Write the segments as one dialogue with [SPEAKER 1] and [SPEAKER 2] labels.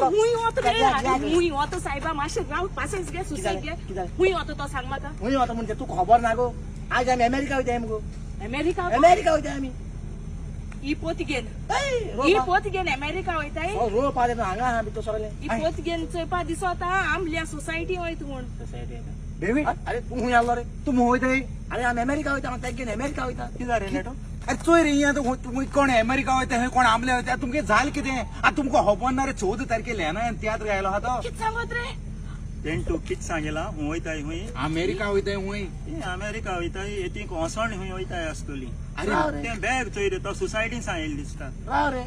[SPEAKER 1] हुंय वता रे हुंय वता सायबा मातशें राव पासेस घे सुसेग घे हुंय वता तो सांग म्हाका
[SPEAKER 2] हुंय वता म्हणजे तू खबर ना गो आज आमी अमेरिका वयताय मगो
[SPEAKER 1] अमेरिका
[SPEAKER 2] वयताय आमी
[SPEAKER 1] ही पोत घेन
[SPEAKER 2] रोपा.
[SPEAKER 1] ही पोत घेन अमेरिका वयताय
[SPEAKER 2] रोड पाले हांगा आहा भितर सगळे
[SPEAKER 1] ही पोत घेन चोयपा दिसता आमल्या सोसायटी वयत म्हूण सोसायटी
[SPEAKER 3] बेबी
[SPEAKER 2] अरे तू हुंय आलो रे
[SPEAKER 3] तू मोहयताय
[SPEAKER 2] अरे आमी अमेरिका वयता हांव तेक घेवन अमेरिका वयता
[SPEAKER 3] कितें रे नेटो अरे चोय रे हिंगा तुमी कोण अमेरिका वयता खंय कोण आमले वयता तुमगे झाल कितें आतां तुमकां खबर ना रे 14 तारखेर ह्या तियात्र गायलो हा तो
[SPEAKER 1] कित सांगत रे
[SPEAKER 4] तेंटू कित सांगला हूं वयताय हुंय
[SPEAKER 3] अमेरिका वयताय हुंय
[SPEAKER 4] अमेरिका वयताय येतीक वसण हुंय वयताय आसतली
[SPEAKER 2] अरे
[SPEAKER 4] तें बॅग चोय रे तो सोसायटीन सांगिल्लें दिसता
[SPEAKER 2] राव रे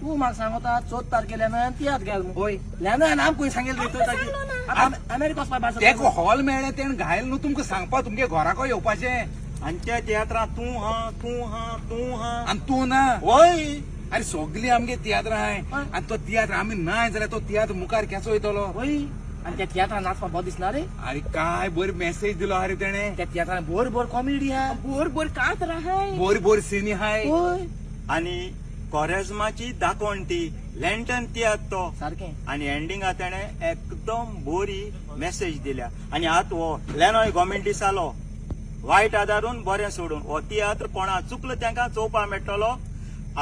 [SPEAKER 2] तू म्हाका सांगता 14 तारखेला ना तियात्र गेल
[SPEAKER 3] होय
[SPEAKER 2] ल्याना आमकां सांगेल रे 14 तारखेर अमेरिका वचपा भायर
[SPEAKER 3] तेका हॉल मेळ्ळे तेणें घायल न्हू तुमकां सांगपा तुमगे घराको येवपाचें
[SPEAKER 4] आनी त्या तियात्रांत तूं हा
[SPEAKER 3] आनी तूं ना
[SPEAKER 4] वय
[SPEAKER 3] अरे सगळी आमगे तियात्र आहाय आनी तो तियात्र आमी नाय जाल्यार तो तियात्र मुखार केसो वयतलो
[SPEAKER 2] होय आनी त्या तियात्रान नाचपा बरो दिसना रे
[SPEAKER 3] अरे काय बरी मेसेज दिलो हा रे तेणे
[SPEAKER 2] त्या तियात्रान बोर बोर कॉमेडी आहा
[SPEAKER 1] बोर बोर कांत राहाय
[SPEAKER 3] बोरी बोरी सिनी हाय
[SPEAKER 2] होय
[SPEAKER 4] आनी कोरेजमाची दाखोवणटी लँटन तियात्र तो
[SPEAKER 2] सारकें
[SPEAKER 4] आनी एंडिंगा तेणें एकदम बरी मेसेज दिल्या आनी आतां हो लेनॉय गव्हर्मेंट दीस जालो वायट आदारून बरें सोडून हो तियात्र कोणा चुकलो तांकां चोवपा मेळटलो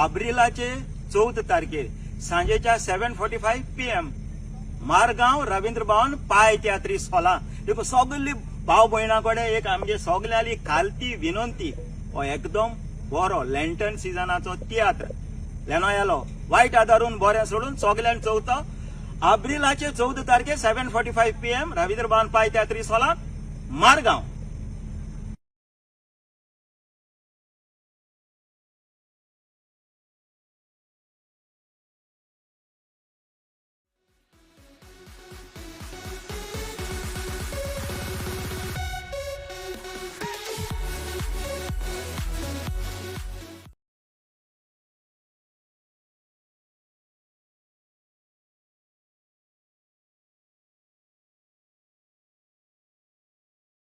[SPEAKER 4] एप्रिलाचे 14 तारखेर सांजेच्या 7:45 PM मारगांव रवींद्र भवन पाय तियात्री हॉलां देखून सगळी भाव भयणां कडेन एक आमगे सगळ्यांली खालती विनंती हो एकदम बरो लँटन सिजनाचो तियात्र लेनॉय येलो वायट आदारून बरें सोडून सगळ्यांक चवथो एप्रिलाचे 14 तारखेर 7:45 PM रवींद्र भवन पाय तियात्री हॉलां मारगांव